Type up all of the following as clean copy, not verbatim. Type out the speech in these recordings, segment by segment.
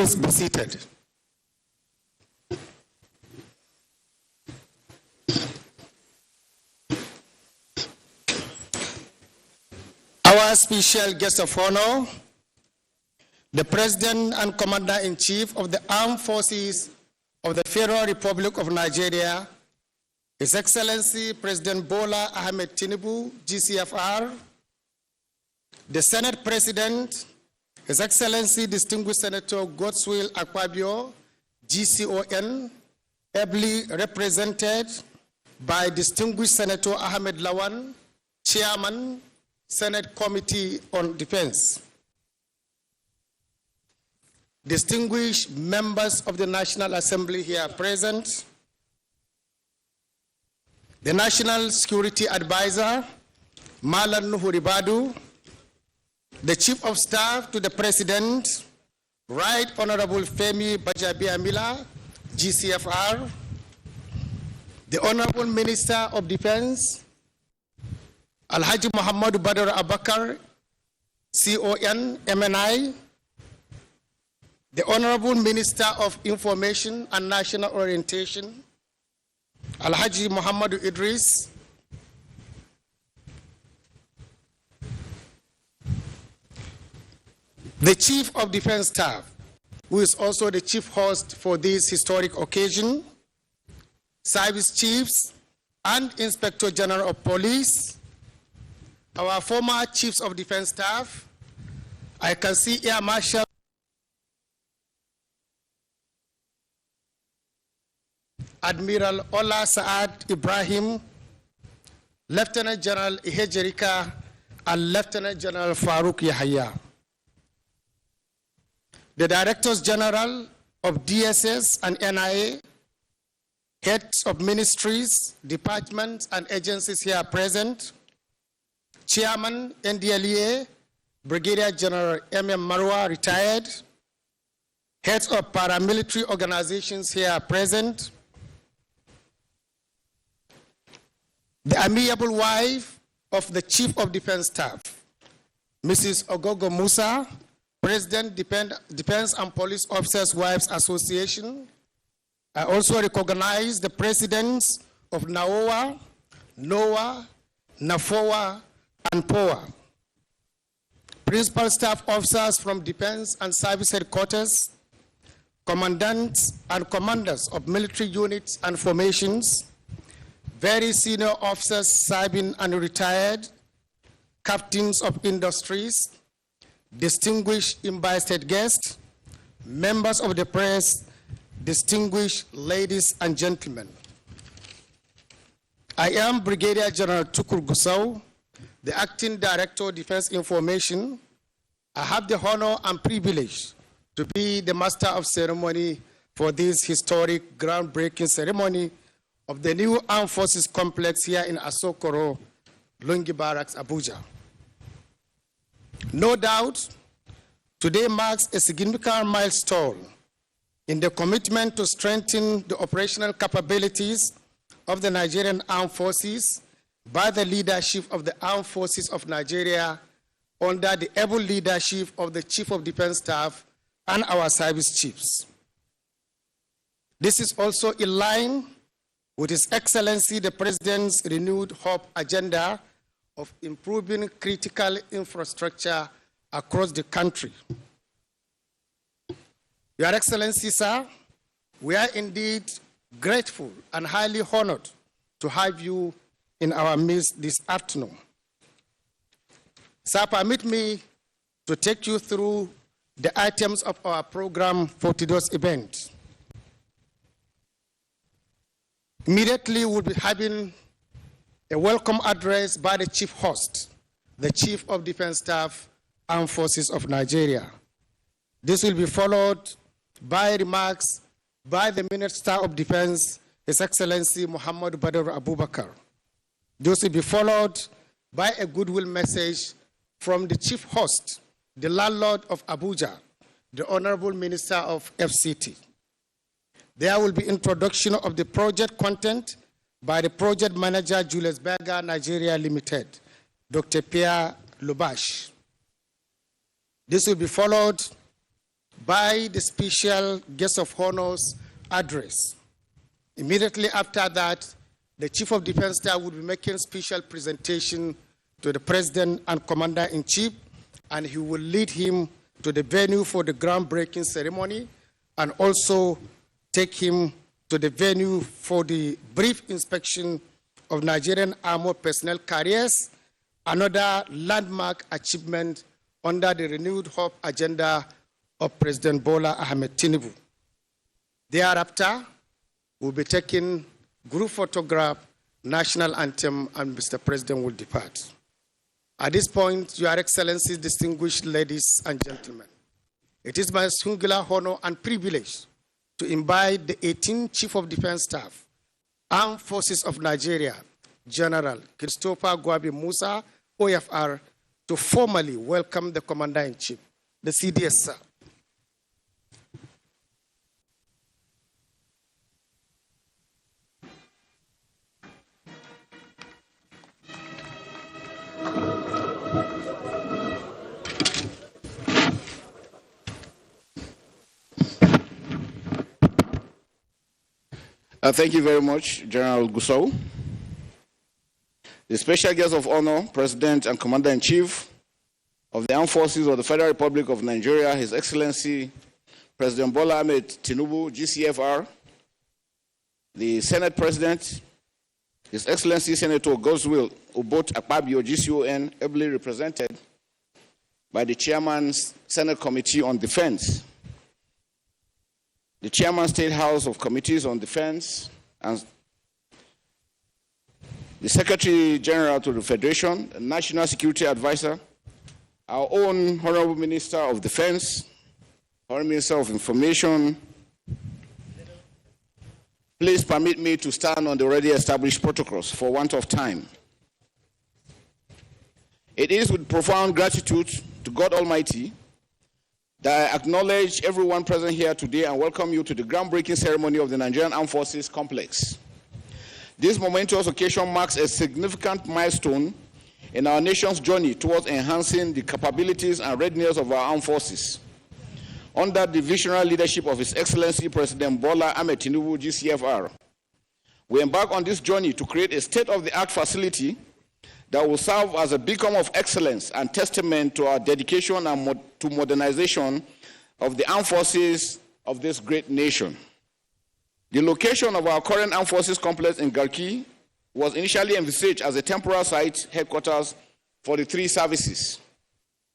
Please be seated. Our special guest of honor, the President and Commander-in-Chief of the Armed Forces of the Federal Republic of Nigeria, His Excellency President Bola Ahmed Tinubu, GCFR, the Senate President, His Excellency Distinguished Senator Godswill Akpabio, GCON, ably represented by Distinguished Senator Ahmed Lawan, Chairman, Senate Committee on Defense. Distinguished members of the National Assembly here present, the National Security Advisor, Malan Nuhu Ribadu, the Chief of Staff to the President, Right Honorable Femi Bajabiamila, GCFR, the Honorable Minister of Defense, Alhaji Muhammadu Badr Abakar, CON, MNI, the Honorable Minister of Information and National Orientation, Alhaji Muhammadu Idris, the Chief of Defense Staff, who is also the chief host for this historic occasion, Service Chiefs and Inspector General of Police, our former Chiefs of Defense Staff, I can see Air Marshal Admiral Ola Saad Ibrahim, Lieutenant General Ihejerika, and Lieutenant General Farouk Yahya. The Directors General of DSS and NIA, heads of ministries, departments, and agencies here present, Chairman, NDLEA, Brigadier General M.M. Marwa, retired, heads of paramilitary organizations here present, the amiable wife of the Chief of Defense Staff, Mrs. Ogogo Musa, President, Defense and Police Officers Wives Association. I also recognize the presidents of NAOA, NOAA, NAFOA, and POA. Principal staff officers from Defense and Service Headquarters, commandants and commanders of military units and formations, very senior officers serving and retired, captains of industries, distinguished invited guests, members of the press, distinguished ladies and gentlemen. I am Brigadier General Tukur Gusau, the Acting Director of Defense Information. I have the honor and privilege to be the Master of Ceremony for this historic groundbreaking ceremony of the new Armed Forces Complex here in Asokoro, Lungi Barracks, Abuja. No doubt, today marks a significant milestone in the commitment to strengthen the operational capabilities of the Nigerian Armed Forces by the leadership of the Armed Forces of Nigeria under the able leadership of the Chief of Defense Staff and our service chiefs. This is also in line with His Excellency the President's renewed hope agenda of improving critical infrastructure across the country. Your Excellency, sir, we are indeed grateful and highly honored to have you in our midst this afternoon. Sir, permit me to take you through the items of our program for today's event. Immediately, we'll be having a welcome address by the chief host, the Chief of Defense Staff, Armed Forces of Nigeria. This will be followed by remarks by the Minister of Defense, His Excellency Muhammadu Badr Abubakar. This will be followed by a goodwill message from the chief host, the landlord of Abuja, the Honorable Minister of FCT. There will be introduction of the project content by the project manager, Julius Berger, Nigeria Limited, Dr. Pierre Lubash. This will be followed by the special guest of honor's address. Immediately after that, the Chief of Defense Staff will be making special presentation to the President and Commander-in-Chief, and he will lead him to the venue for the groundbreaking ceremony and also take him to the venue for the brief inspection of Nigerian armored personnel carriers, another landmark achievement under the renewed hope agenda of President Bola Ahmed Tinubu. Thereafter, we'll be taking group photograph, national anthem, and Mr. President will depart. At this point, Your Excellencies, distinguished ladies and gentlemen, it is my singular honor and privilege to invite the 18th Chief of Defense Staff, Armed Forces of Nigeria, General Christopher Gwabi Musa, OFR, to formally welcome the Commander-in-Chief, the CDS, sir. Thank you very much, General Gusau. The special guest of honor, President and Commander-in-Chief of the Armed Forces of the Federal Republic of Nigeria, His Excellency President Bola Ahmed Tinubu, GCFR, the Senate President, His Excellency Senator Godswill Obot Akpabio, GCON, ably represented by the Chairman, Senate Committee on Defense, the Chairman, State House of Committees on Defense, and the Secretary General to the Federation, the National Security Advisor, our own Honorable Minister of Defense, Honorable Minister of Information. Please permit me to stand on the already established protocols for want of time. It is with profound gratitude to God Almighty that I acknowledge everyone present here today and welcome you to the groundbreaking ceremony of the Nigerian Armed Forces Complex. This momentous occasion marks a significant milestone in our nation's journey towards enhancing the capabilities and readiness of our armed forces. Under the visionary leadership of His Excellency President Bola Ahmed Tinubu, GCFR, we embark on this journey to create a state-of-the-art facility that will serve as a beacon of excellence and testament to our dedication and to modernization of the armed forces of this great nation. The location of our current armed forces complex in Garki was initially envisaged as a temporary site headquarters for the three services.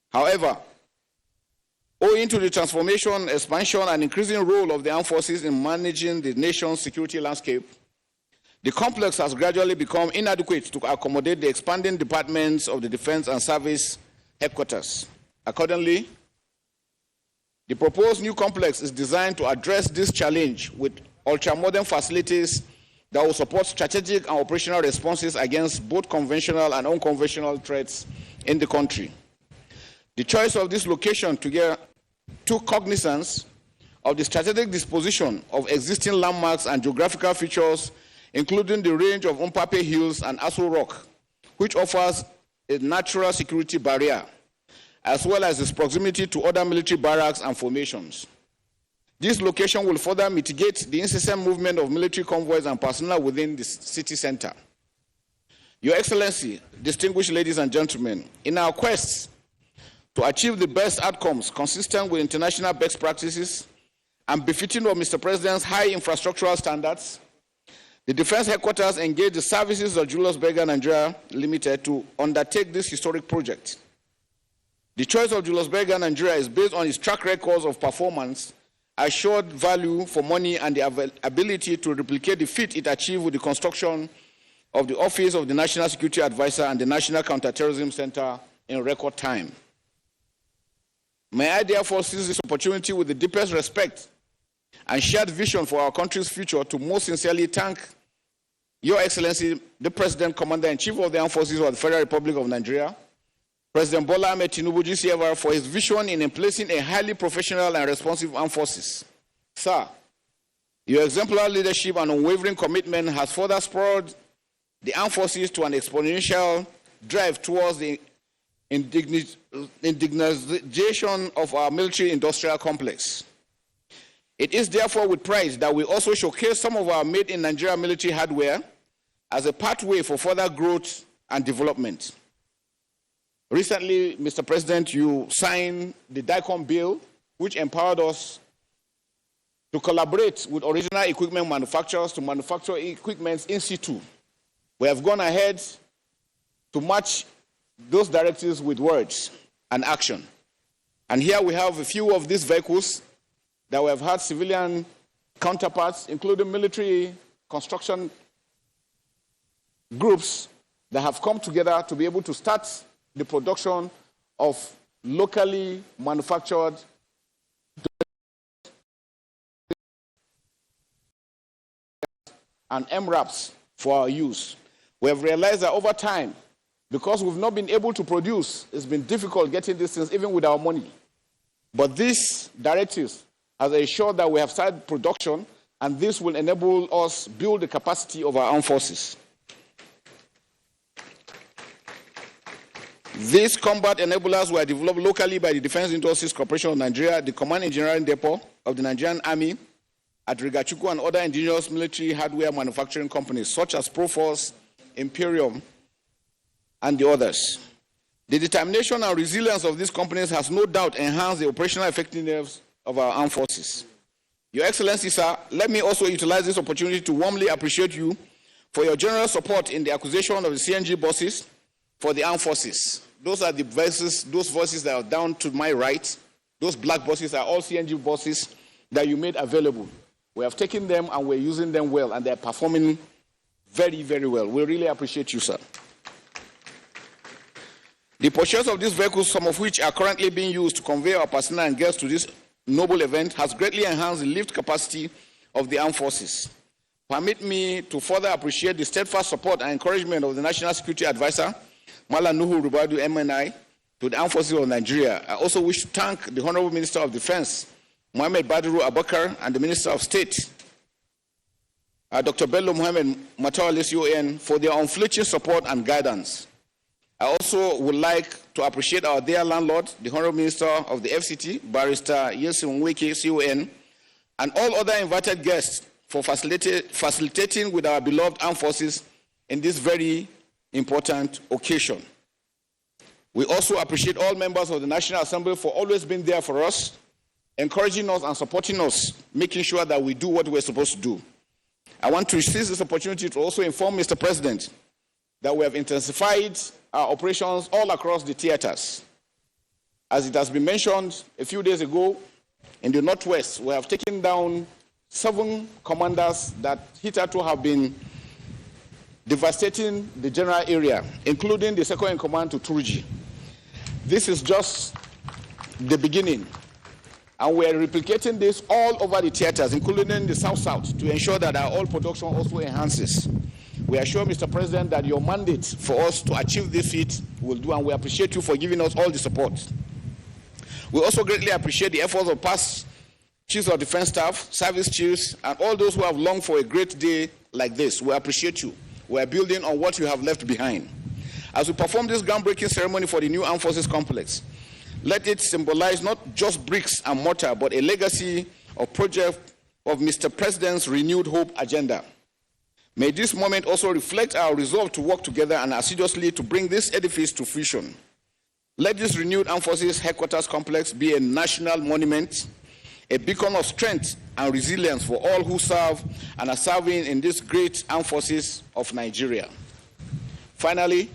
However, owing to the transformation, expansion, and increasing role of the armed forces in managing the nation's security landscape, the complex has gradually become inadequate to accommodate the expanding departments of the defense and service headquarters. Accordingly, the proposed new complex is designed to address this challenge with ultra-modern facilities that will support strategic and operational responses against both conventional and unconventional threats in the country. The choice of this location took cognizance of the strategic disposition of existing landmarks and geographical features, including the range of Umpape Hills and Aso Rock, which offers a natural security barrier, as well as its proximity to other military barracks and formations. This location will further mitigate the incessant movement of military convoys and personnel within the city center. Your Excellency, distinguished ladies and gentlemen, in our quest to achieve the best outcomes consistent with international best practices and befitting of Mr. President's high infrastructural standards, the Defense Headquarters engaged the services of Julius Berger Nigeria Limited to undertake this historic project. The choice of Julius Berger Nigeria is based on its track records of performance, assured value for money, and the ability to replicate the feat it achieved with the construction of the Office of the National Security Advisor and the National Counterterrorism Center in record time. May I therefore seize this opportunity with the deepest respect and shared vision for our country's future to most sincerely thank Your Excellency, the President, Commander-in-Chief of the Armed Forces of the Federal Republic of Nigeria, President Bola Ahmed Tinubu, GCFR, for his vision in emplacing a highly professional and responsive armed forces. Sir, your exemplary leadership and unwavering commitment has further spurred the armed forces to an exponential drive towards the indigenization of our military-industrial complex. It is therefore with pride that we also showcase some of our made in Nigeria military hardware as a pathway for further growth and development. Recently, Mr. President, you signed the DICOM bill, which empowered us to collaborate with original equipment manufacturers to manufacture equipment in situ. We have gone ahead to match those directives with words and action. And here we have a few of these vehicles that we have had civilian counterparts, including military construction groups that have come together to be able to start the production of locally manufactured and MRAPs for our use. We have realized that over time, because we've not been able to produce, it's been difficult getting these things even with our money. But these directives has ensured that we have started production, and this will enable us build the capacity of our armed forces. These combat enablers were developed locally by the Defense Industries Corporation of Nigeria, the Command Engineering Depot of the Nigerian Army, at Rigachukwu, and other indigenous military hardware manufacturing companies such as Proforce, Imperium, and the others. The determination and resilience of these companies has no doubt enhanced the operational effectiveness of our armed forces. Your Excellency, sir, let me also utilize this opportunity to warmly appreciate you for your generous support in the acquisition of the CNG buses for the armed forces. Those are the buses, those buses that are down to my right. Those black buses are all CNG buses that you made available. We have taken them and we're using them well, and they're performing very, very well. We really appreciate you, sir. The purchase of these vehicles, some of which are currently being used to convey our personnel and guests to this noble event, has greatly enhanced the lift capacity of the armed forces. Permit me to further appreciate the steadfast support and encouragement of the National Security Advisor, Malam Nuhu Rubadu, MNI, to the Armed Forces of Nigeria. I also wish to thank the Honorable Minister of Defense, Mohammed Badru Abakar, and the Minister of State, Dr. Bello Mohammed Matawalis UN, for their unflinching support and guidance. I also would like to appreciate our dear landlord, the Honorable Minister of the FCT, Barrister Yesin Nweke, CON, and all other invited guests for facilitating with our beloved armed forces in this very important occasion. We also appreciate all members of the National Assembly for always being there for us, encouraging us and supporting us, making sure that we do what we're supposed to do. I want to seize this opportunity to also inform Mr. President that we have intensified our operations all across the theaters. As it has been mentioned a few days ago, in the Northwest, we have taken down 7 commanders that hitherto have been devastating the general area, including the second in command to Turji. This is just the beginning, and we are replicating this all over the theaters, including the South-South, to ensure that our oil production also enhances. We assure Mr. President that your mandate for us to achieve this feat will do, and we appreciate you for giving us all the support. We also greatly appreciate the efforts of past chiefs of defense staff, service chiefs, and all those who have longed for a great day like this. We appreciate you. We are building on what you have left behind. As we perform this groundbreaking ceremony for the new Armed Forces Complex, let it symbolize not just bricks and mortar, but a legacy of project of Mr. President's renewed hope agenda. May this moment also reflect our resolve to work together and assiduously to bring this edifice to fruition. Let this renewed Armed Forces Headquarters Complex be a national monument, a beacon of strength and resilience for all who serve and are serving in this great armed forces of Nigeria. Finally,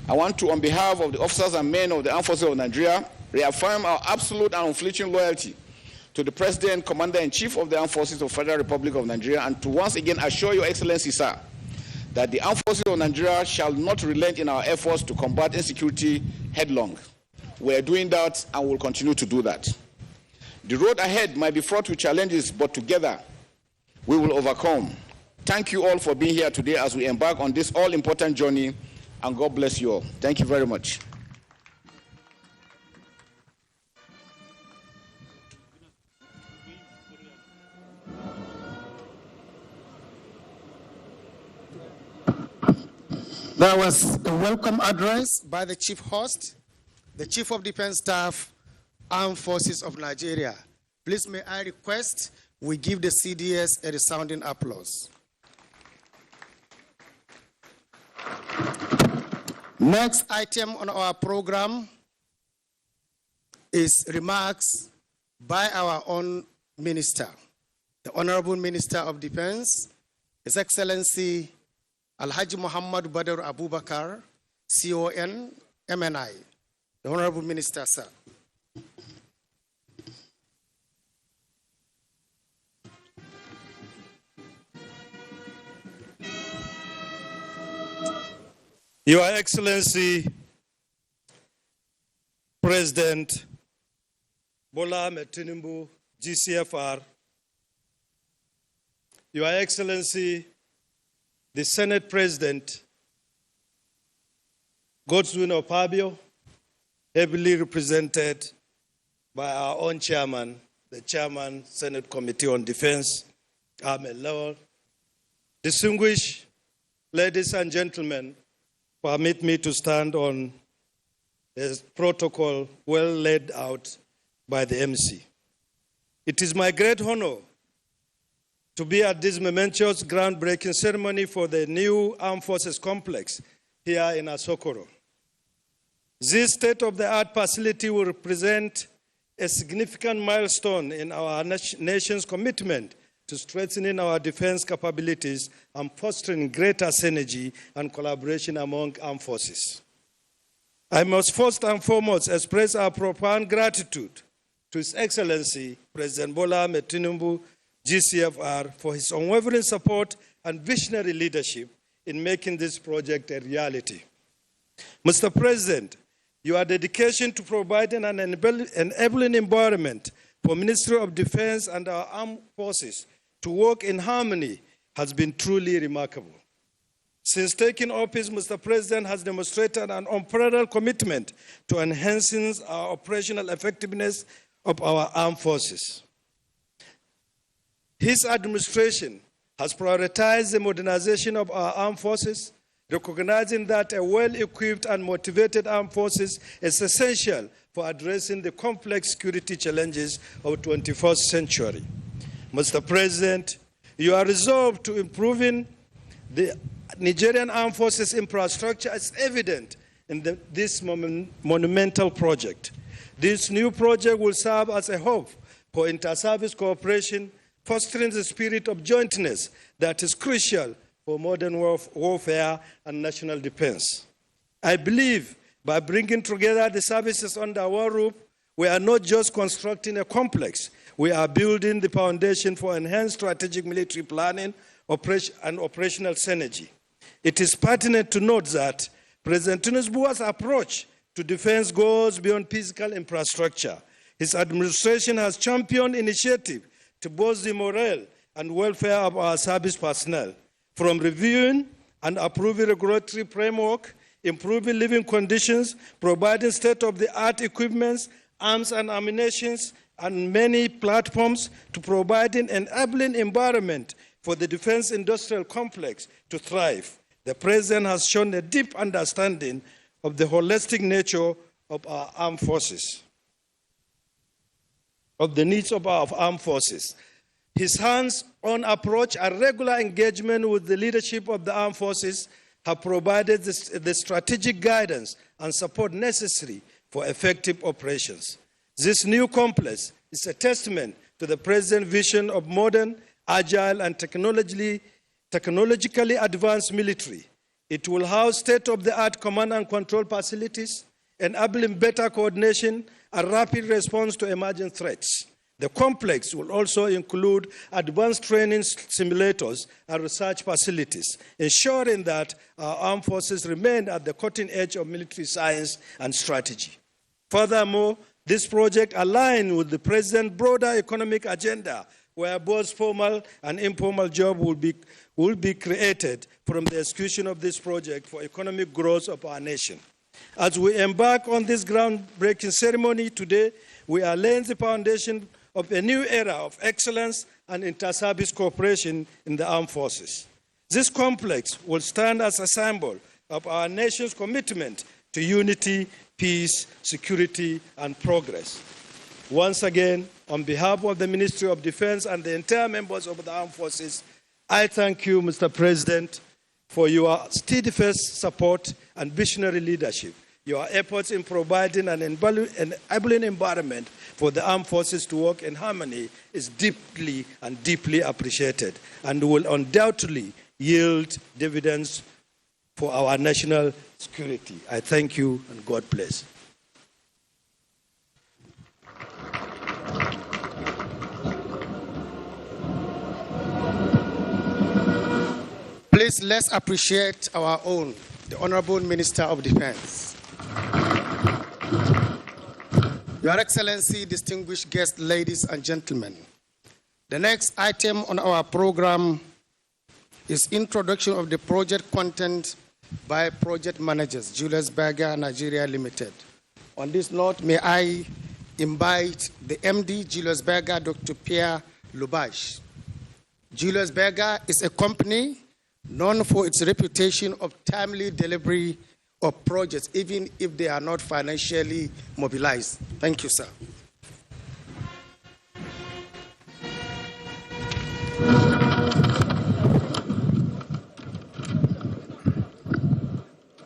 I want to, on behalf of the officers and men of the Armed Forces of Nigeria, reaffirm our absolute and unflinching loyalty to the President, Commander-in-Chief of the Armed Forces of the Federal Republic of Nigeria, and to once again assure Your Excellency, sir, that the Armed Forces of Nigeria shall not relent in our efforts to combat insecurity headlong. We are doing that and will continue to do that. The road ahead might be fraught with challenges, but together we will overcome. Thank you all for being here today as we embark on this all-important journey, and God bless you all. Thank you very much. That was a welcome address by the Chief Host, the Chief of Defense Staff, Armed Forces of Nigeria. Please may I request we give the CDS a resounding applause. Next item on our program is remarks by our own minister, the Honorable Minister of Defense, His Excellency Alhaji Muhammad Badr Abubakar, CON, MNI. The Honorable Minister, sir. Your Excellency, President Bola Ahmed Tinubu, GCFR, Your Excellency, the Senate President, Godswin Opabio, heavily represented by our own chairman, the Chairman, Senate Committee on Defense, Ahmed Lawal. Distinguished ladies and gentlemen, permit me to stand on a protocol well laid out by the MC. It is my great honor to be at this momentous groundbreaking ceremony for the new Armed Forces Complex here in Asokoro. This state-of-the-art facility will represent a significant milestone in our nation's commitment to strengthening our defense capabilities and fostering greater synergy and collaboration among armed forces. I must first and foremost express our profound gratitude to His Excellency, President Bola Ahmed Tinubu, GCFR, for his unwavering support and visionary leadership in making this project a reality. Mr. President, your dedication to providing an enabling environment for Ministry of Defense and our armed forces to work in harmony has been truly remarkable. Since taking office, Mr. President has demonstrated an unparalleled commitment to enhancing our operational effectiveness of our armed forces. His administration has prioritized the modernization of our armed forces, recognizing that a well-equipped and motivated armed forces is essential for addressing the complex security challenges of the 21st century. Mr. President, you are resolved to improving the Nigerian armed forces infrastructure is evident in this monumental project. This new project will serve as a hub for inter-service cooperation, fostering the spirit of jointness that is crucial for modern warfare and national defense. I believe by bringing together the services under one roof, we are not just constructing a complex, we are building the foundation for enhanced strategic military planning and operational synergy. It is pertinent to note that President Tinubu's approach to defense goes beyond physical infrastructure. His administration has championed initiatives to boost the morale and welfare of our service personnel, from reviewing and approving regulatory framework, improving living conditions, providing state-of-the-art equipment, arms and ammunition, and many platforms, to providing an enabling environment for the defense industrial complex to thrive. The President has shown a deep understanding of the holistic nature of our armed forces, of the needs of our armed forces. His hands-on approach and regular engagement with the leadership of the armed forces have provided the strategic guidance and support necessary for effective operations. This new complex is a testament to the President's vision of modern, agile, and technologically advanced military. It will house state-of-the-art command and control facilities, enabling better coordination and rapid response to emerging threats. The complex will also include advanced training simulators and research facilities, ensuring that our armed forces remain at the cutting edge of military science and strategy. Furthermore, this project aligns with the President's broader economic agenda, where both formal and informal jobs will be created from the execution of this project for economic growth of our nation. As we embark on this groundbreaking ceremony today, we are laying the foundation of a new era of excellence and inter-service cooperation in the armed forces. This complex will stand as a symbol of our nation's commitment to unity, peace, security, and progress. Once again, On behalf of the Ministry of Defense and the entire members of the Armed Forces, I thank you, Mr. President, for your steadfast support and visionary leadership. Your efforts in providing an enabling environment for the armed forces to work in harmony is deeply and deeply appreciated and will undoubtedly yield dividends for our national security. I thank you and God bless. Please, let's appreciate our own, the Honorable Minister of Defense. Your Excellency, distinguished guests, ladies and gentlemen, the next item on our program is introduction of the project content by project managers, Julius Berger, Nigeria Limited. On this note, may I invite the MD, Julius Berger, Dr. Pierre Lubash. Julius Berger is a company known for its reputation of timely delivery of projects, even if they are not financially mobilized. Thank you, sir.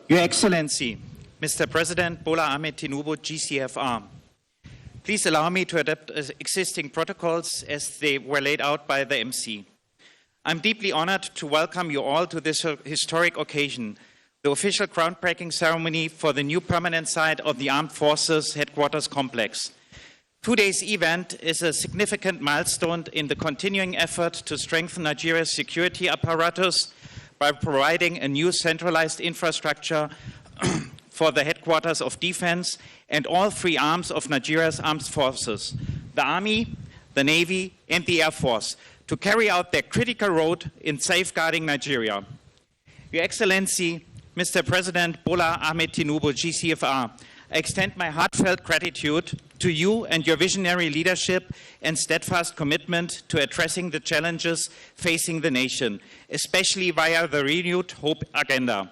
Your Excellency, Mr. President Bola Ahmed Tinubu, GCFR, please allow me to adapt existing protocols as they were laid out by the MC. I'm deeply honored to welcome you all to this historic occasion, the official groundbreaking ceremony for the new permanent site of the Armed Forces Headquarters Complex. Today's event is a significant milestone in the continuing effort to strengthen Nigeria's security apparatus by providing a new centralized infrastructure for the headquarters of defense and all three arms of Nigeria's armed forces, the Army, the Navy, and the Air Force, to carry out their critical role in safeguarding Nigeria. Your Excellency, Mr. President Bola Ahmed Tinubu, GCFR, I extend my heartfelt gratitude to you and your visionary leadership and steadfast commitment to addressing the challenges facing the nation, especially via the renewed Hope Agenda.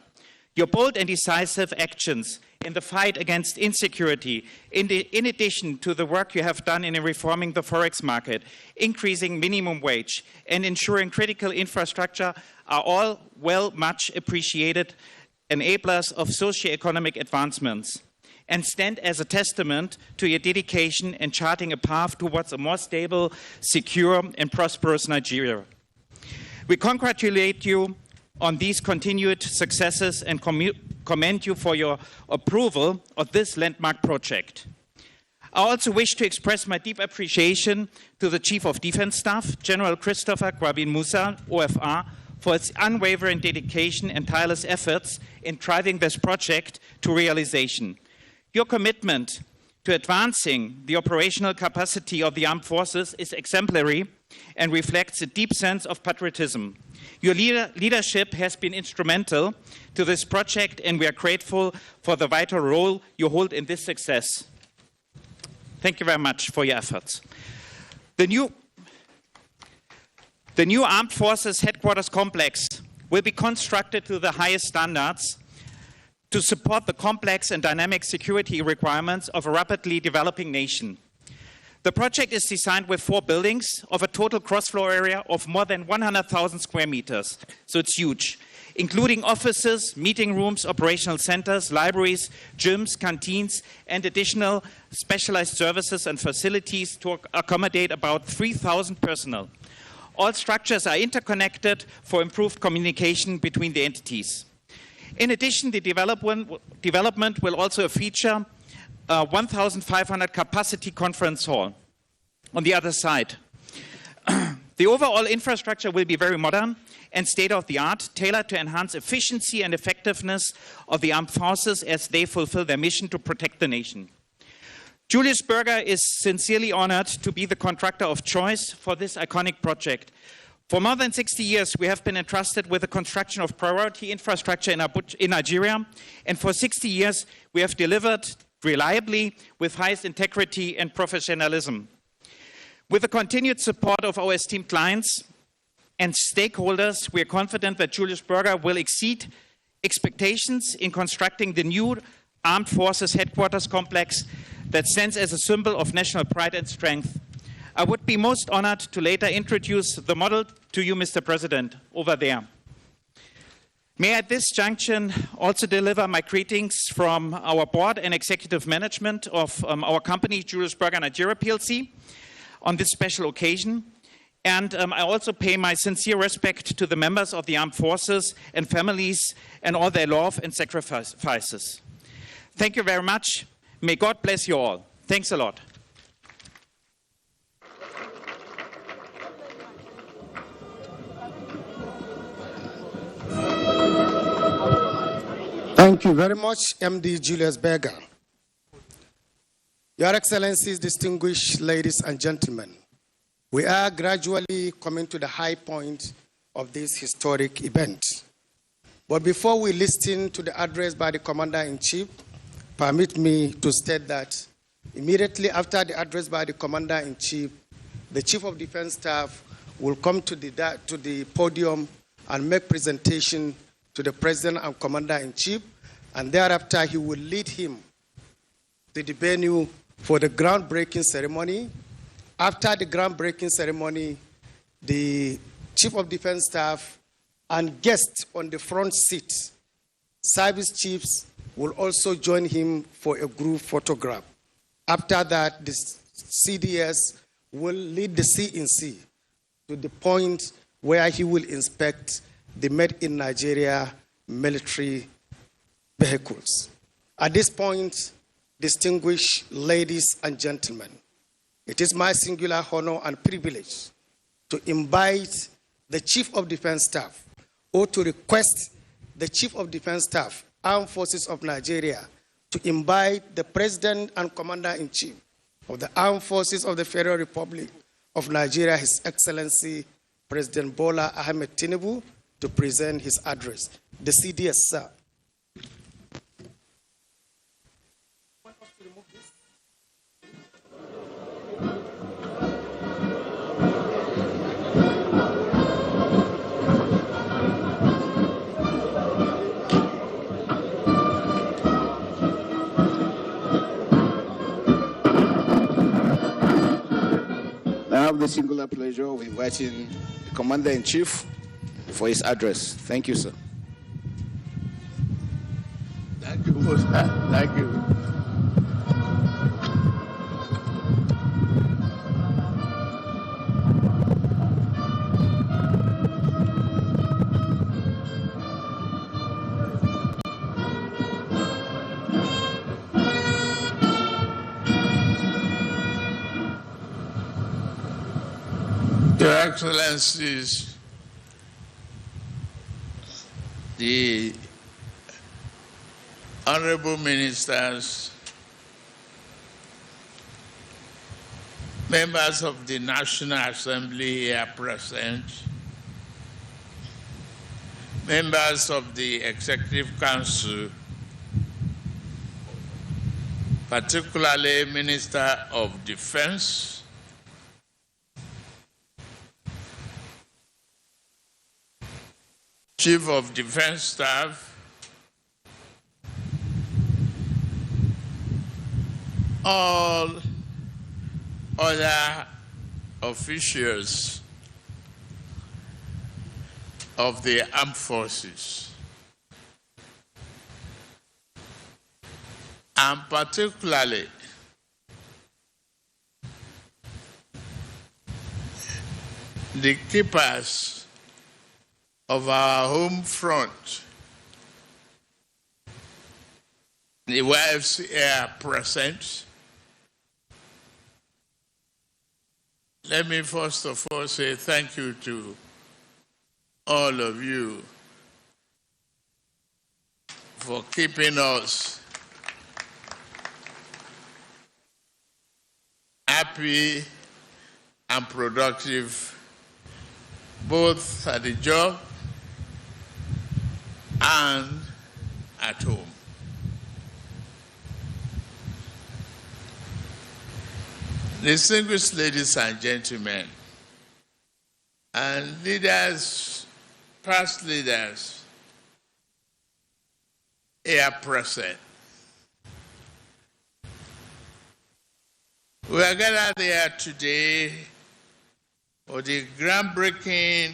Your bold and decisive actions in the fight against insecurity, in addition to the work you have done in reforming the forex market, increasing minimum wage, and ensuring critical infrastructure are all much appreciated enablers of socio-economic advancements and stand as a testament to your dedication in charting a path towards a more stable, secure, and prosperous Nigeria. We congratulate you on these continued successes and commend you for your approval of this landmark project. I also wish to express my deep appreciation to the Chief of Defense Staff, General Christopher Gwabin Musa, OFR, for its unwavering dedication and tireless efforts in driving this project to realization. Your commitment to advancing the operational capacity of the armed forces is exemplary and reflects a deep sense of patriotism. Your leadership has been instrumental to this project, and we are grateful for the vital role you hold in this success. Thank you very much for your efforts. The new Armed Forces Headquarters Complex will be constructed to the highest standards to support the complex and dynamic security requirements of a rapidly developing nation. The project is designed with 4 buildings of a total cross-floor area of more than 100,000 square meters, so it's huge, including offices, meeting rooms, operational centers, libraries, gyms, canteens, and additional specialized services and facilities to accommodate about 3,000 personnel. All structures are interconnected for improved communication between the entities. In addition, the development will also feature a 1,500 capacity conference hall on the other side. The overall infrastructure will be very modern and state-of-the-art, tailored to enhance efficiency and effectiveness of the armed forces as they fulfill their mission to protect the nation. Julius Berger is sincerely honored to be the contractor of choice for this iconic project. For more than 60 years, we have been entrusted with the construction of priority infrastructure in Nigeria, and for 60 years, we have delivered reliably with highest integrity and professionalism. With the continued support of our esteemed clients and stakeholders, we are confident that Julius Berger will exceed expectations in constructing the new Armed Forces Headquarters Complex that stands as a symbol of national pride and strength. I would be most honored to later introduce the model to you, Mr. President, over there. May I at this junction also deliver my greetings from our board and executive management of our company, Julius Berger Nigeria PLC, on this special occasion. And I also pay my sincere respect to the members of the armed forces and families and all their love and sacrifices. Thank you very much. May God bless you all. Thanks a lot. Thank you very much, MD Julius Berger. Your Excellencies, distinguished ladies and gentlemen, we are gradually coming to the high point of this historic event. But before we listen to the address by the Commander-in-Chief, permit me to state that immediately after the address by the Commander-in-Chief, the Chief of Defense Staff will come to the podium and make presentation to the President and Commander-in-Chief, and thereafter he will lead him to the venue for the groundbreaking ceremony. After the groundbreaking ceremony, the Chief of Defense Staff and guests on the front seat, service chiefs, will also join him for a group photograph. After that, the CDS will lead the C&C to the point where he will inspect the made in Nigeria military vehicles. At this point, distinguished ladies and gentlemen, it is my singular honor and privilege to invite the Chief of Defense Staff, or to request the Chief of Defense Staff, Armed Forces of Nigeria, to invite the President and Commander-in-Chief of the Armed Forces of the Federal Republic of Nigeria, His Excellency President Bola Ahmed Tinubu, to present his address. The CDS, sir. I have the singular pleasure of inviting the Commander-in-Chief for his address. Thank you, sir. Thank you, Musa. Thank you. Your Excellencies, the honorable ministers, members of the National Assembly here present, members of the Executive Council, particularly Minister of Defense, Chief of Defense Staff, all other officials of the armed forces, and particularly the keepers of our home front, the wives here present. Let me first of all say thank you to all of you for keeping us happy and productive, both at the job and at home. Distinguished ladies and gentlemen, and leaders, past leaders here present, We are gathered here today for the groundbreaking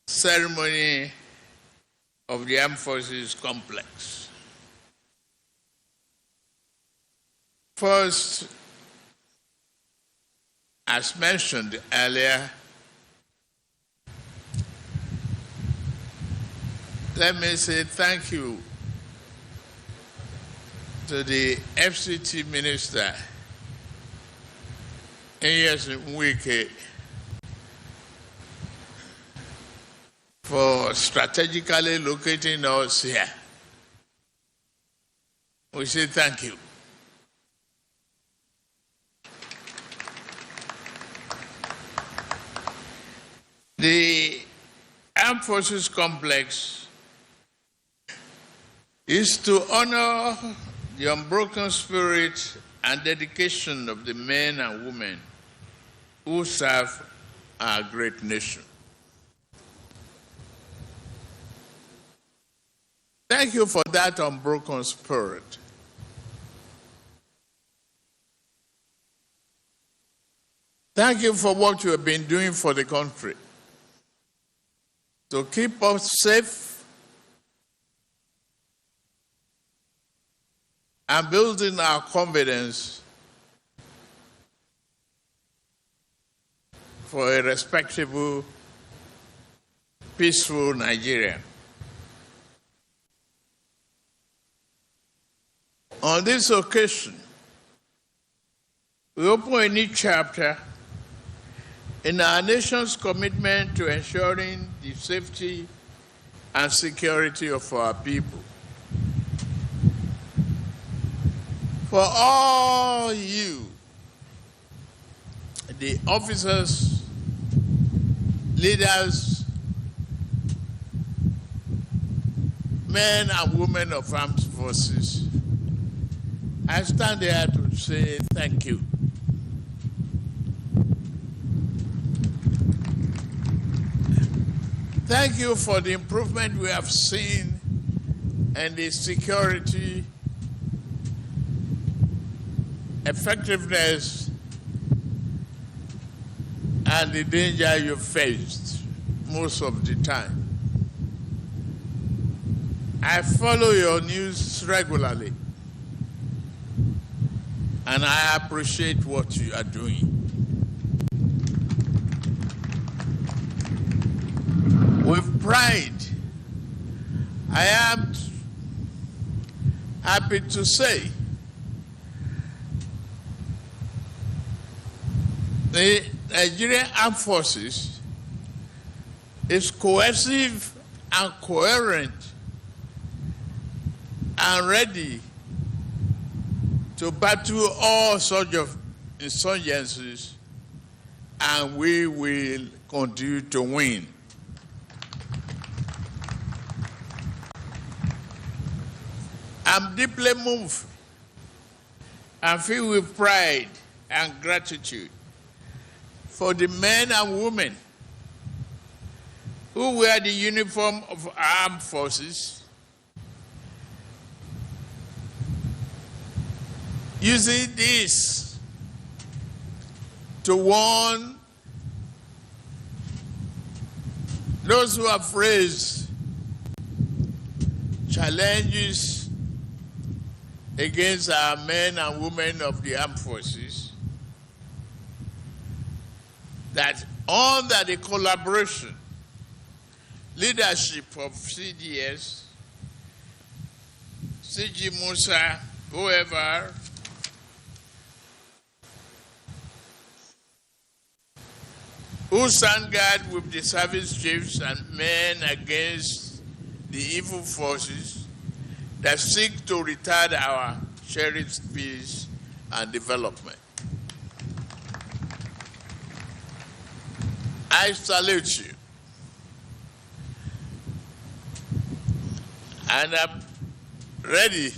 ceremony of the Armed Forces Complex. First, as mentioned earlier, let me say thank you to the FCT Minister, Nyesom Wike, for strategically locating us here. We say thank you. The Armed Forces Complex is to honor the unbroken spirit and dedication of the men and women who serve our great nation. Thank you for that unbroken spirit. Thank you for what you have been doing for the country to keep us safe and building our confidence for a respectable, peaceful Nigeria. On this occasion, we open a new chapter in our nation's commitment to ensuring the safety and security of our people. For all you, the officers, leaders, men and women of armed forces, I stand here to say thank you. Thank you for the improvement we have seen and the security, effectiveness, and the danger you faced most of the time. I follow your news regularly, and I appreciate what you are doing. With pride, I am happy to say the Nigerian Armed Forces is cohesive and coherent and ready to battle all sorts of insurgencies, and we will continue to win. I'm deeply moved and filled with pride and gratitude for the men and women who wear the uniform of armed forces, using this to warn those who have raised challenges against our men and women of the armed forces, that under the collaboration, leadership of CDS, CG Musa, whoever, who stand guard with the service chiefs and men against the evil forces that seek to retard our cherished peace and development. I salute you, and I'm ready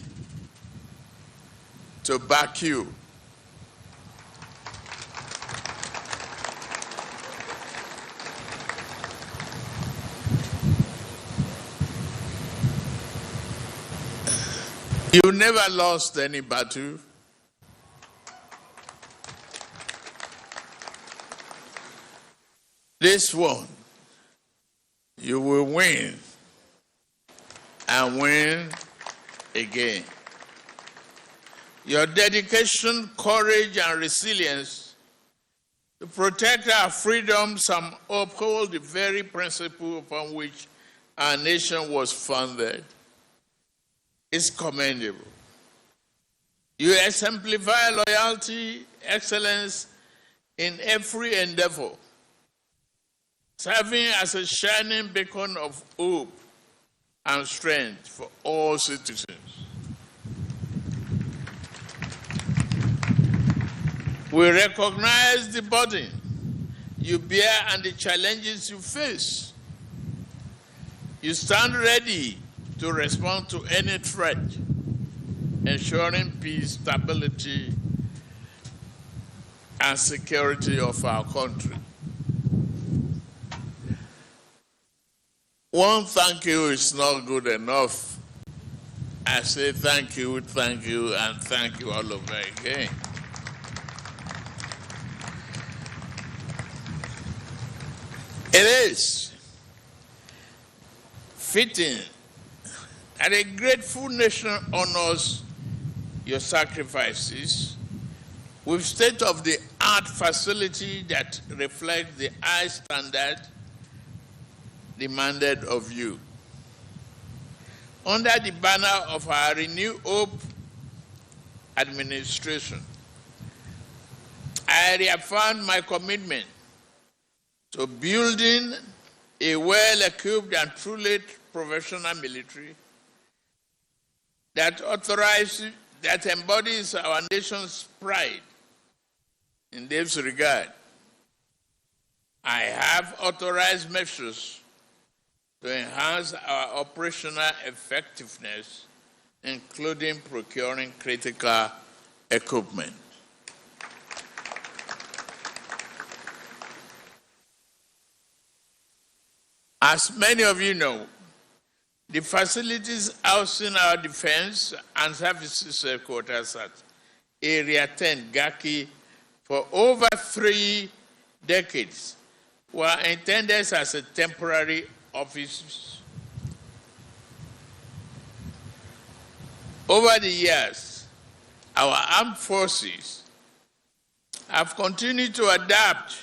to back you. You never lost any battle. This one, you will win and win again. Your dedication, courage, and resilience to protect our freedoms and uphold the very principle upon which our nation was founded is commendable. You exemplify loyalty, excellence in every endeavor, serving as a shining beacon of hope and strength for all citizens. We recognize the burden you bear and the challenges you face. You stand ready to respond to any threat, ensuring peace, stability, and security of our country. One thank you is not good enough. I say thank you, and thank you all over again. It is fitting that a grateful nation honors your sacrifices with state-of-the-art facility that reflects the high standard demanded of you. Under the banner of our Renew Hope administration, I reaffirm my commitment to building a well-equipped and truly professional military that embodies our nation's pride. In this regard, I have authorized measures to enhance our operational effectiveness, including procuring critical equipment. As many of you know, the facilities housing our defense and services headquarters at Area 10, Gaki, for over 3 decades were intended as a temporary office. Over the years, our armed forces have continued to adapt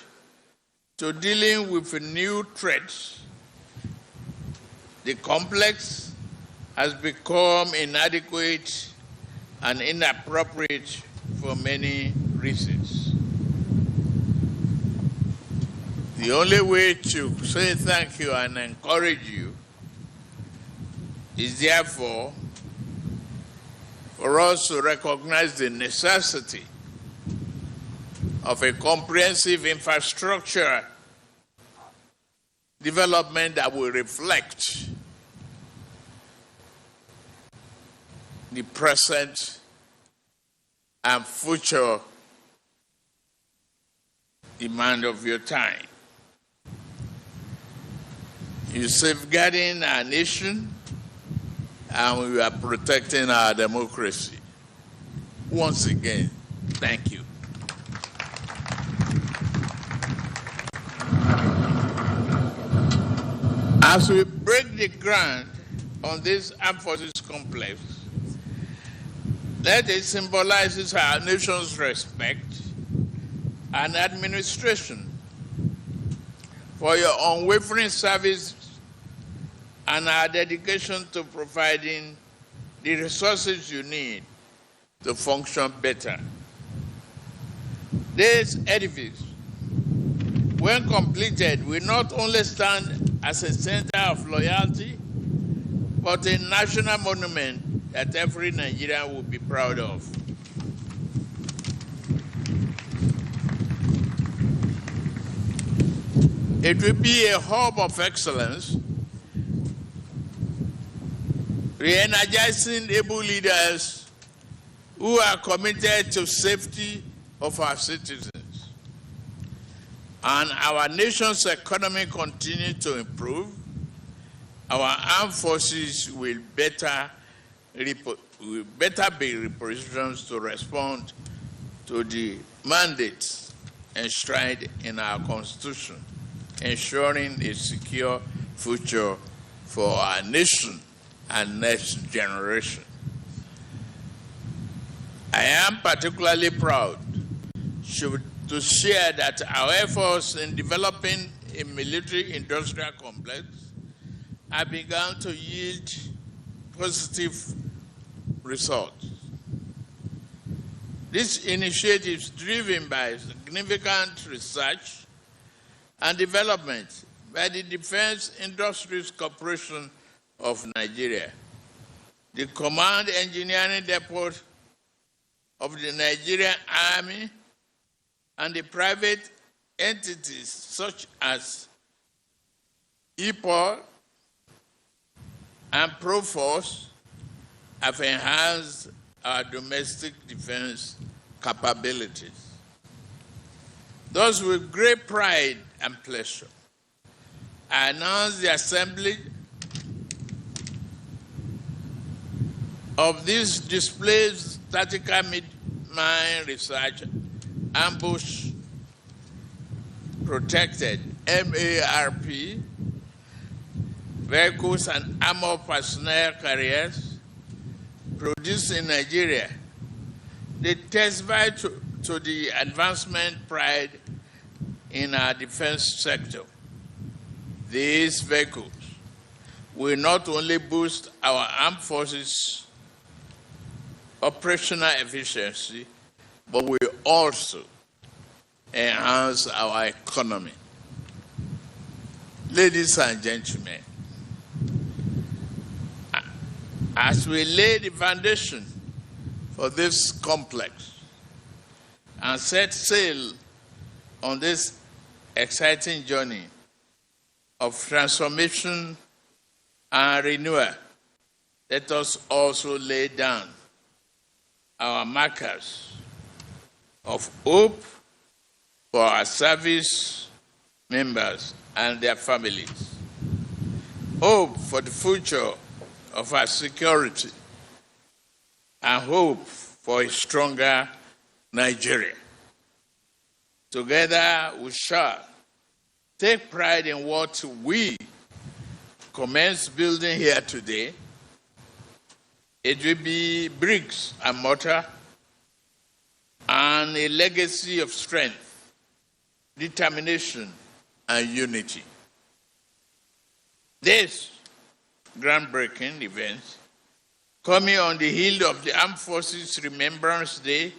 to dealing with new threats. The complex has become inadequate and inappropriate for many reasons. The only way to say thank you and encourage you is therefore for us to recognize the necessity of a comprehensive infrastructure development that will reflect the present and future demand of your time. You're safeguarding our nation and we are protecting our democracy. Once again, thank you. As we break the ground on this armed forces complex, that it symbolizes our nation's respect and administration for your unwavering service and our dedication to providing the resources you need to function better. This edifice, when completed, will not only stand as a center of loyalty, but a national monument that every Nigerian will be proud of. It will be a hub of excellence, re-energizing able leaders who are committed to safety of our citizens. And our nation's economy continues to improve, our armed forces will better will better be repositioned to respond to the mandates enshrined in our Constitution, ensuring a secure future for our nation and next generation. I am particularly proud to share that our efforts in developing a military-industrial complex have begun to yield positive results. This initiative is driven by significant research and development by the Defense Industries Corporation of Nigeria, the Command Engineering Depot of the Nigerian Army, and the private entities such as EPOL and Proforce have enhanced our domestic defense capabilities. Thus, with great pride and pleasure, I announce the assembly of this displaced tactical mine research ambush protected MARP vehicles and armored personnel carriers produced in Nigeria. They testify to the advancement pride in our defense sector. These vehicles will not only boost our armed forces' operational efficiency, but will also enhance our economy. Ladies and gentlemen, as we lay the foundation for this complex and set sail on this exciting journey of transformation and renewal, let us also lay down our markers of hope for our service members and their families, hope for the future of our security, and hope for a stronger Nigeria. Together we shall take pride in what we commence building here today. It will be bricks and mortar and a legacy of strength, determination, and unity. This groundbreaking event, coming on the heel of the Armed Forces Remembrance Day,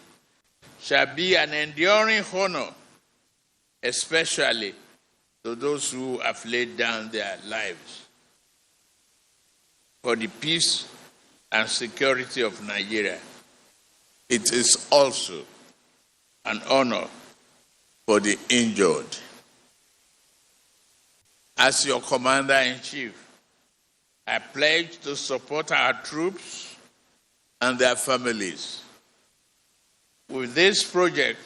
shall be an enduring honor, especially to those who have laid down their lives for the peace and security of Nigeria. It is also an honor for the injured. As your Commander-in-Chief, I pledge to support our troops and their families. With this project,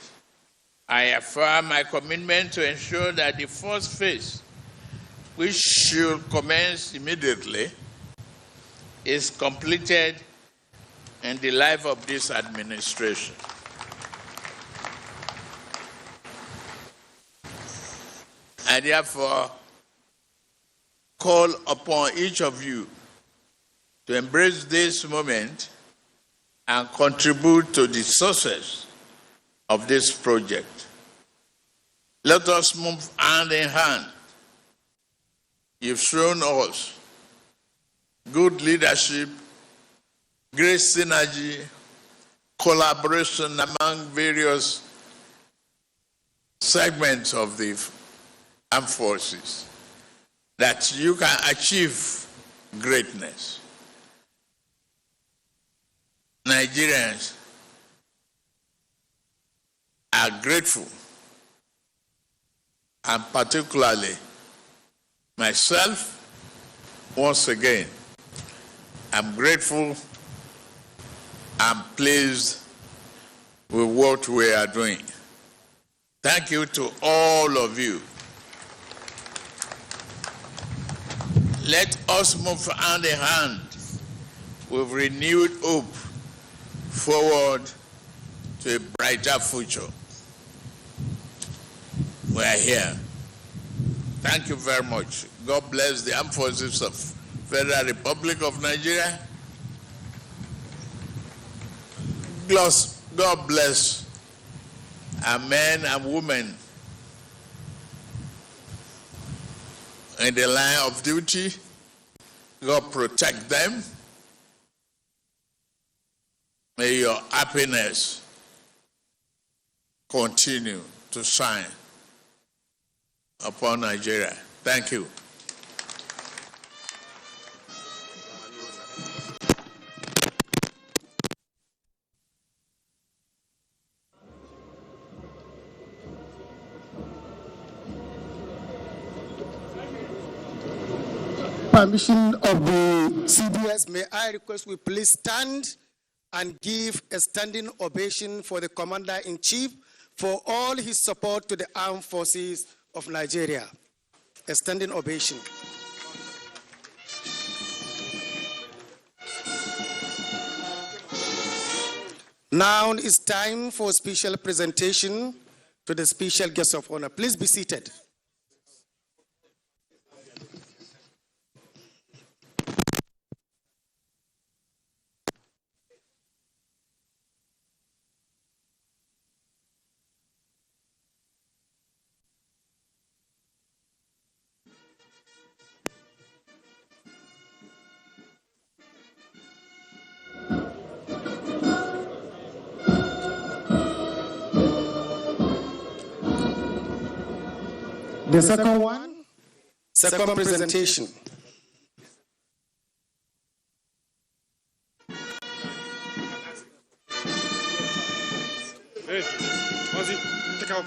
I affirm my commitment to ensure that the first phase, which should commence immediately, is completed in the life of this administration. I therefore call upon each of you to embrace this moment and contribute to the success of this project. Let us move hand in hand. You've shown us good leadership, great synergy, collaboration among various segments of the armed forces, that you can achieve greatness. Nigerians are grateful, and particularly myself, once again, I'm grateful and pleased with what we are doing. Thank you to all of you. Let us move hand in hand with renewed hope forward to a brighter future. We are here. Thank you very much. God bless the armed forces of Federal Republic of Nigeria. God bless our men and women in the line of duty. God protect them. May your happiness continue to shine upon Nigeria. Thank you. Permission of the CDS, may I request we please stand and give a standing ovation for the Commander-in-Chief for all his support to the armed forces of Nigeria. A standing ovation. Now it's time for a special presentation to the special guest of honor. Please be seated. The second one, second presentation. Hey, Ozzy, take out.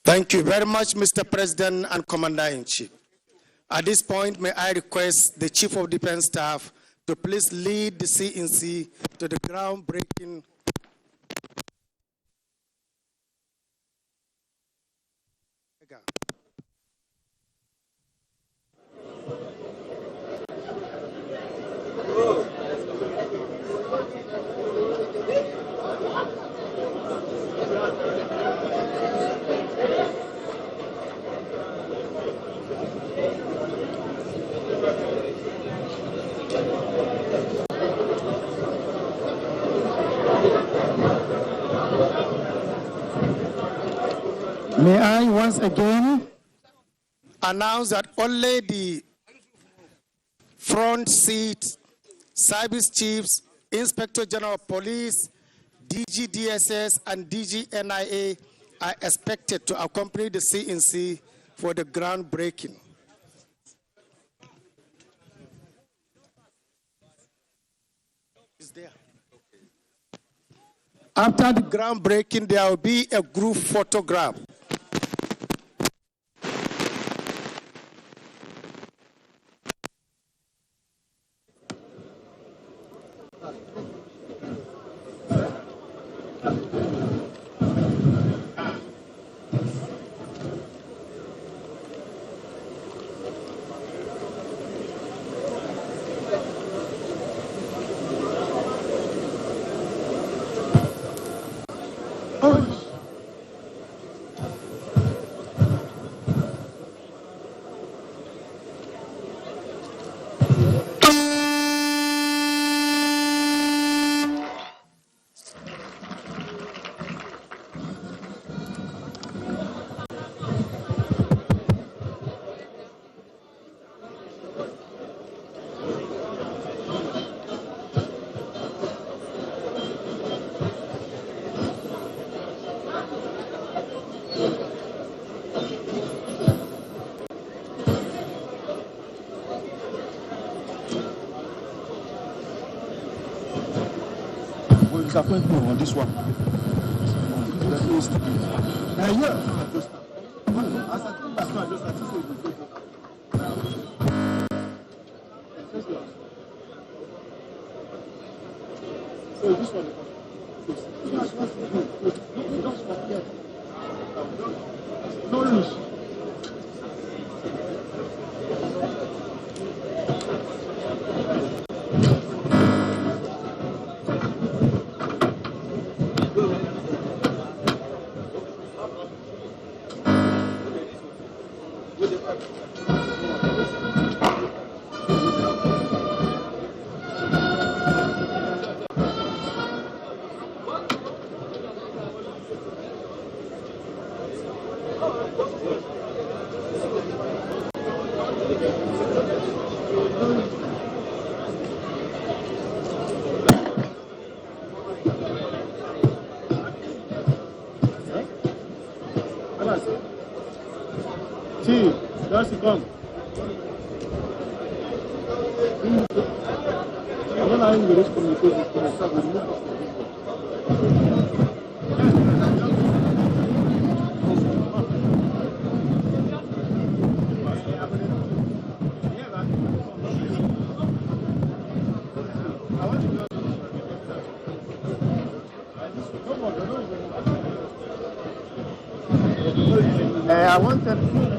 Thank you very much, Mr. President and Commander-in-Chief. At this point, may I request the Chief of Defense Staff to please lead the CNC to the groundbreaking. May I once again announce that only the front seat service chiefs, Inspector General of Police, DG DSS, and DG NIA are expected to accompany the CNC for the groundbreaking. Is there? After the groundbreaking, there will be a group photograph. Disappointment on this one. So this one. Sí, ya se come. Yo la inglés con mi cosa, con esta bonita. I wanted.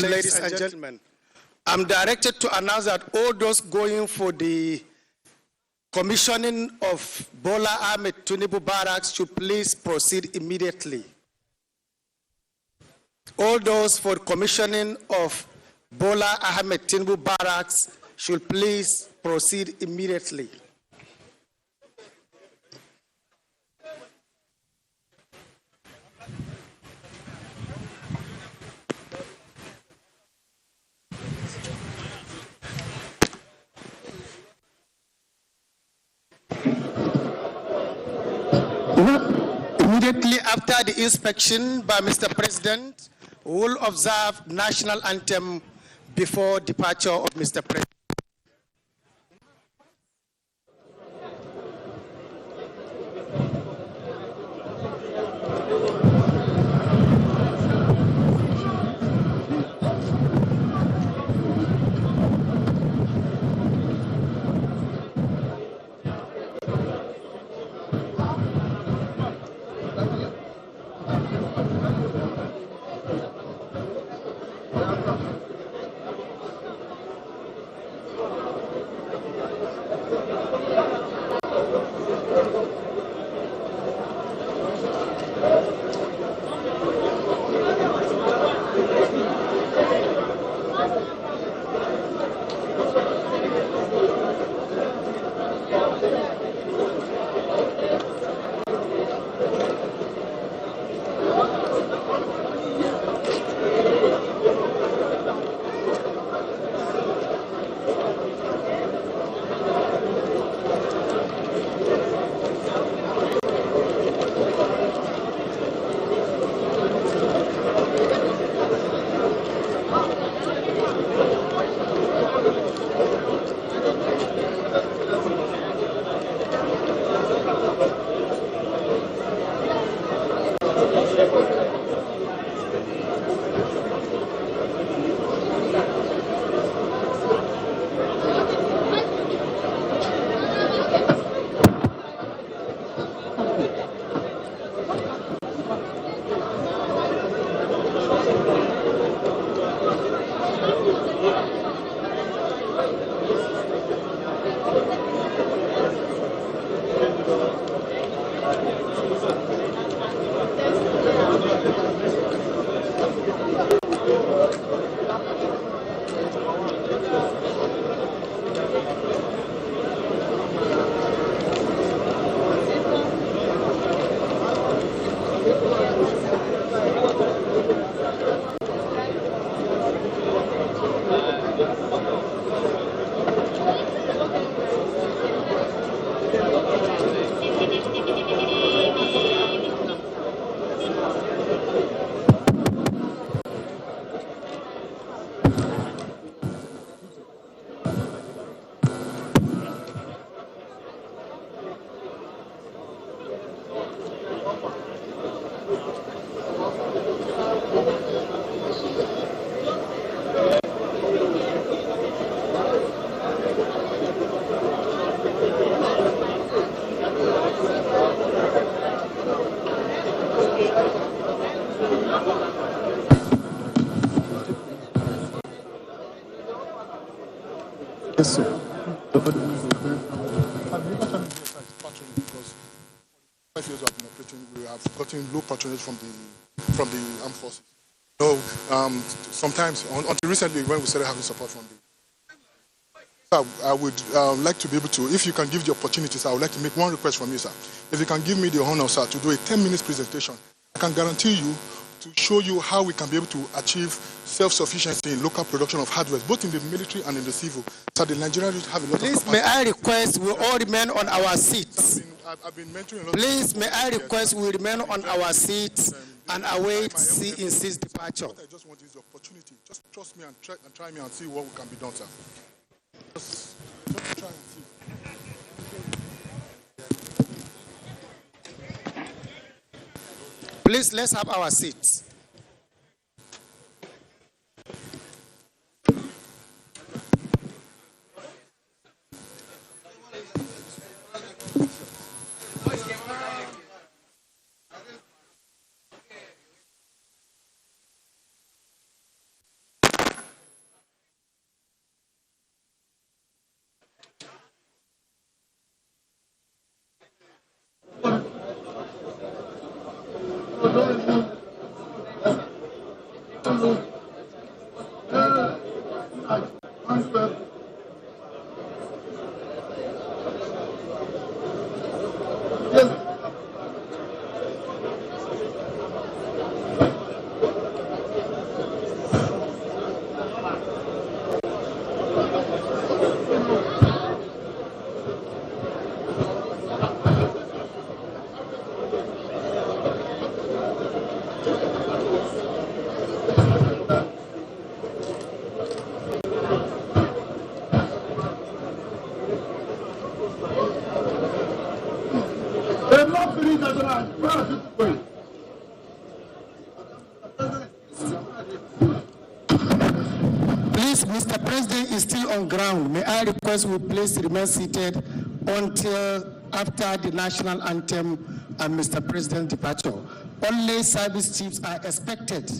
Ladies and gentlemen, I'm directed to announce that all those going for the commissioning of Bola Ahmed Tinubu Barracks should please proceed immediately. All those for commissioning of Bola Ahmed Tinubu Barracks should please proceed immediately. Immediately after the inspection by Mr. President, we will observe national anthem before departure of Mr. President. getting low patronage from the armed forces. So sometimes, until recently, when we started having support from the, I would like to be able to, if you can give the opportunities, I would like to make one request from you, sir. If you can give me the honor, sir, to do a 10-minute presentation, I can guarantee you to show you how we can be able to achieve self-sufficiency in local production of hardware, both in the military and in the civil. So the Nigerian youth have a lot Please, of may capacity. I request we all remain on our seats. I've been mentoring a lot. Please, may I request we remain on our seats and await C-in-C's departure. What I just want is the opportunity. Just trust me and try me and see what can be done, sir. Just try and see. Please, let's have our seats. Please, Mr. President is still on ground. May I request we please remain seated until after the national anthem and Mr. President's departure. Only service chiefs are expected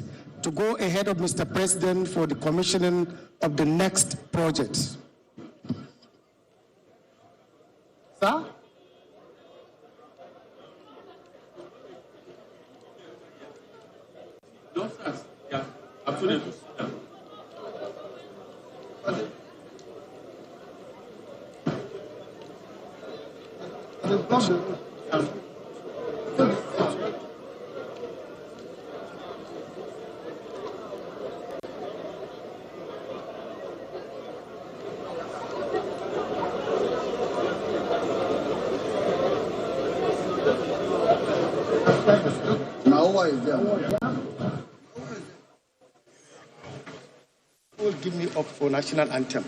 to go ahead of Mr. President for the commissioning of the next project. Sir? Yeah, absolutely. Now why is there? Who will give me up for national anthem?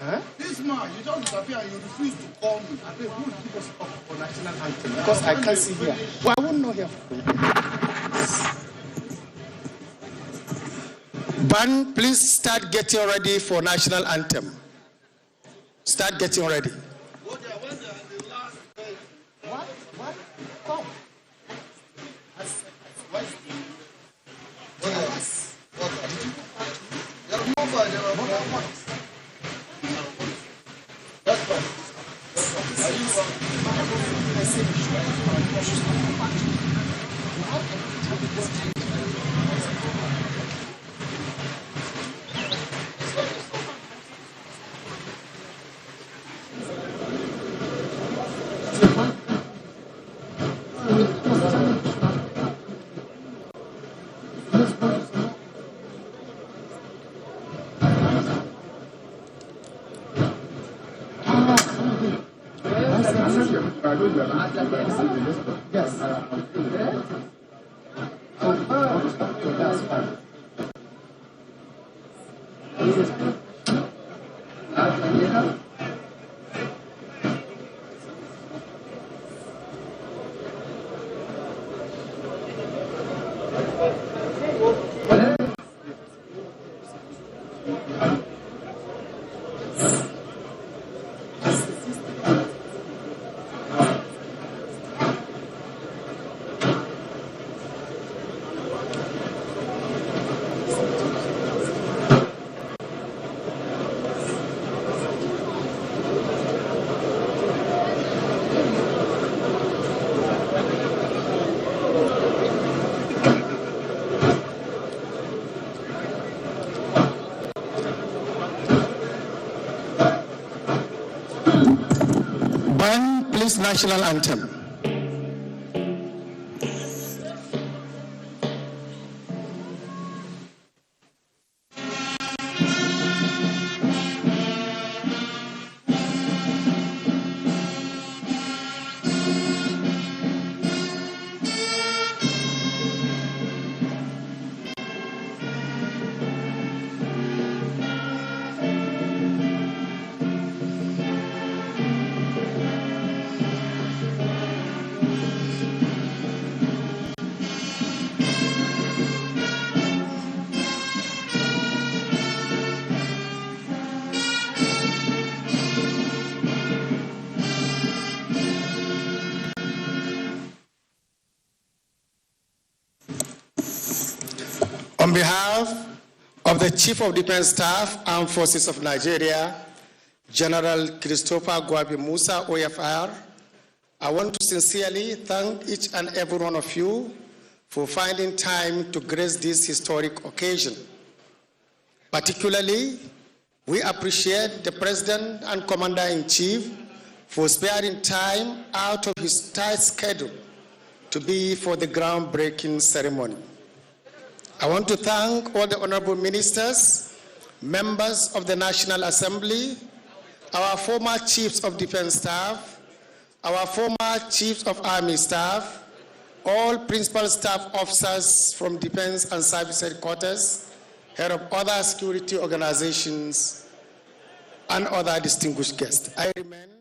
Huh? This man, you just disappear and you refuse to call me. I think who will give us up for national anthem? Because I can't see here. Well, I won't know here. Ban, please start getting ready for national anthem. Start getting ready. national anthem. On behalf of the Chief of Defense Staff, Armed Forces of Nigeria, General Christopher Gwabi Musa, OFR, I want to sincerely thank each and every one of you for finding time to grace this historic occasion. Particularly, we appreciate the President and Commander-in-Chief for sparing time out of his tight schedule to be for the groundbreaking ceremony. I want to thank all the honorable ministers, members of the National Assembly, our former chiefs of defense staff, our former chiefs of army staff, all principal staff officers from defense and service headquarters, head of other security organizations, and other distinguished guests. I remain